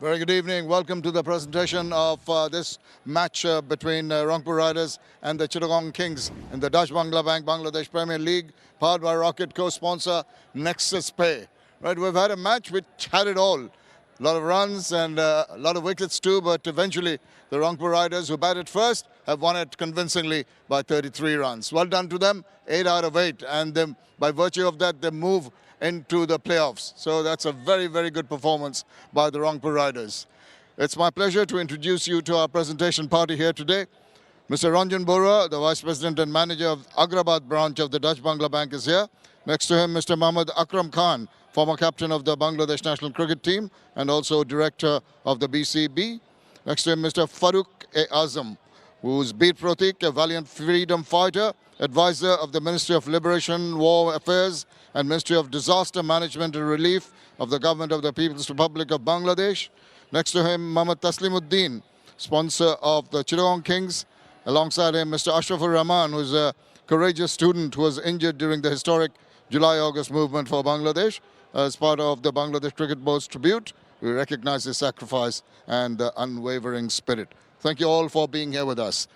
Very good evening. Welcome to the presentation of this match between Rangpur Riders and the Chittagong Kings in the Dutch Bangla Bank Bangladesh Premier League, powered by Rocket, co-sponsor Nexus Pay. Right, we've had a match which had it all. A lot of runs and a lot of wickets too, but eventually the Rangpur Riders, who batted first, have won it convincingly by 33 runs. Well done to them, 8 out of 8, and by virtue of that, they move into the playoffs. So that's a very, very good performance by the Rangpur Riders. It's my pleasure to introduce you to our presentation party here today. Mr. Ranjan Bora, the Vice President and Manager of Agrabad branch of the Dutch Bangla Bank, is here. Next to him, Mr. Mohammad Akram Khan, former captain of the Bangladesh national cricket team and also director of the BCB. Next to him, Mr. Farooq-e-Azam, who's Beat Pratik, a valiant freedom fighter, advisor of the Ministry of Liberation, War Affairs and Ministry of Disaster Management and Relief of the Government of the People's Republic of Bangladesh. Next to him, Mohammad Taslimuddin, sponsor of the Chittagong Kings. Alongside him, Mr. Ashrafur Rahman, who's a courageous student who was injured during the historic July-August movement for Bangladesh. As part of the Bangladesh Cricket Board's tribute, we recognize his sacrifice and unwavering spirit. Thank you all for being here with us.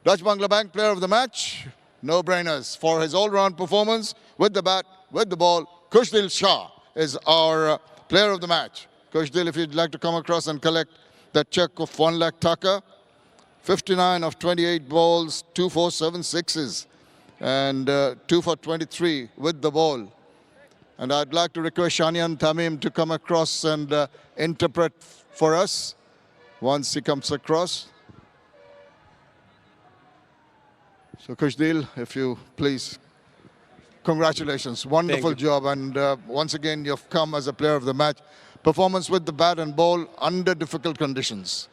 Dutch Bangla Bank player of the match, no-brainers for his all-round performance with the bat, with the ball. Khushdil Shah is our player of the match. Khushdil, if you'd like to come across and collect that check of 1 lakh taka, 59 of 28 balls, 2 for 7 sixes, and 2 for 23 with the ball. And I'd like to request Shanian Tamim to come across and interpret for us once he comes across. So Khushdil, if you please, congratulations, wonderful job. And once again, you've come as a player of the match. Performance with the bat and ball under difficult conditions.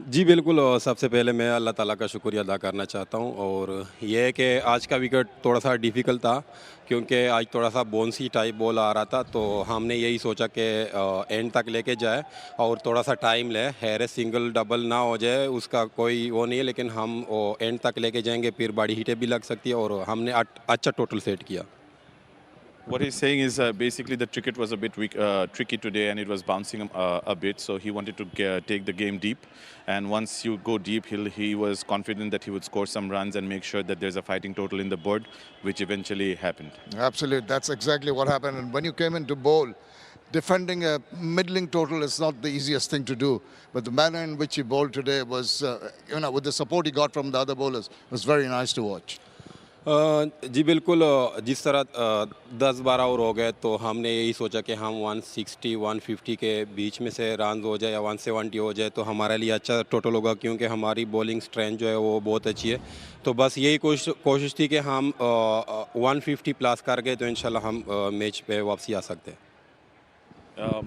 जी बिल्कुल, सबसे पहले मैं अल्लाह ताला का शुक्रिया अदा करना चाहता हूँ। और ये है कि आज का विकेट थोड़ा सा डिफ़िकल्ट था क्योंकि आज थोड़ा सा बाउंसी टाइप बॉल आ रहा था, तो हमने यही सोचा कि एंड तक लेके जाए और थोड़ा सा टाइम ले, हैरे सिंगल डबल ना हो जाए उसका कोई वो नहीं है, लेकिन हम एंड तक लेके जाएंगे फिर बड़ी हिटें भी लग सकती है और हमने अच्छा टोटल सेट किया। What he's saying is basically the cricket was a bit weak, tricky today and it was bouncing a bit. So he wanted to take the game deep. And once you go deep, he was confident that he would score some runs and make sure that there's a fighting total in the board, which eventually happened. Absolutely. That's exactly what happened. And when you came into bowl, defending a middling total is not the easiest thing to do. But the manner in which he bowled today was, with the support he got from the other bowlers, was very nice to watch. जी बिल्कुल, जिस तरह 10-12 over हो गए तो हमने यही सोचा कि हम 160-150 के बीच में से रन हो जाए या 170 हो जाए तो हमारे लिए अच्छा टोटल होगा, क्योंकि हमारी बॉलिंग स्ट्रेंथ जो है वो बहुत अच्छी है। तो बस यही कोशिश थी कि हम 150 प्लस कर गए तो इंशाल्लाह हम मैच पे वापसी आ सकते हैं।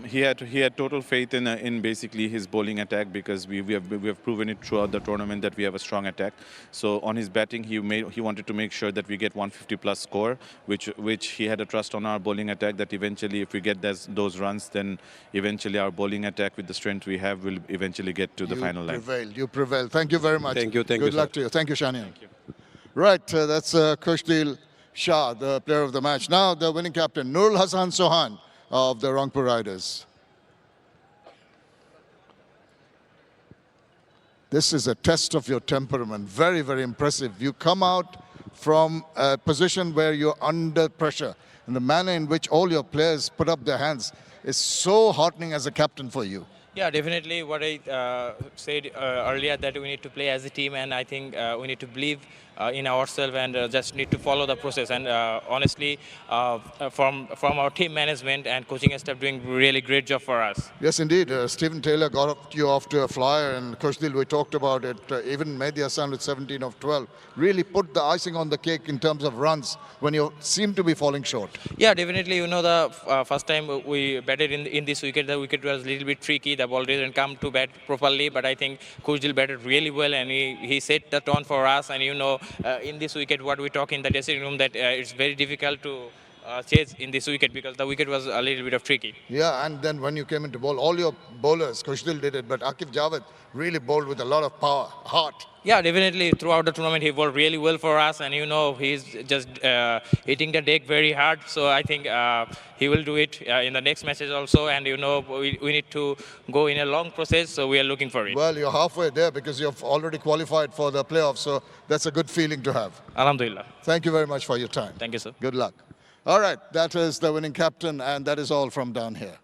He had total faith in basically his bowling attack, because we have proven it throughout the tournament that we have a strong attack. So on his batting, he wanted to make sure that we get 150 plus score, which he had a trust on our bowling attack that eventually if we get those runs, then eventually our bowling attack with the strength we have will eventually get to the final line. You prevailed. Thank you very much. Thank you. Good luck to you. Thank you, Shania. Right, that's Khushdil Shah, the player of the match. Now the winning captain, Nurul Hassan Sohan of the Rangpur Riders. This is a test of your temperament. Very, very impressive. You come out from a position where you're under pressure, and the manner in which all your players put up their hands is so heartening as a captain for you. Yeah, definitely what I said earlier, that we need to play as a team, and I think we need to believe in ourselves and just need to follow the process. And honestly, from our team management and coaching staff doing really great job for us. Yes, indeed. Stephen Taylor got you off to a flyer, and Khushdil, we talked about it. Even Mehdi Hassan with 17 of 12 really put the icing on the cake in terms of runs when you seem to be falling short. Yeah, definitely. The first time we batted in this wicket, the wicket was a little bit tricky. The ball didn't come to bat properly, but I think Khushdil batted really well, and he set the tone for us. And in this wicket, what we talk in the dressing room, that it's very difficult to chase in this wicket because the wicket was a little bit of tricky. Yeah, and then when you came into bowl, all your bowlers, Kushdil did it, but Akif Javed really bowled with a lot of power, heart. Yeah, definitely. Throughout the tournament, he bowled really well for us, and he's just hitting the deck very hard. So I think he will do it in the next matches also. And we need to go in a long process, so we are looking for it. Well, you're halfway there because you've already qualified for the playoffs, so that's a good feeling to have. Alhamdulillah. Thank you very much for your time. Thank you, sir. Good luck. All right, that is the winning captain, and that is all from down here.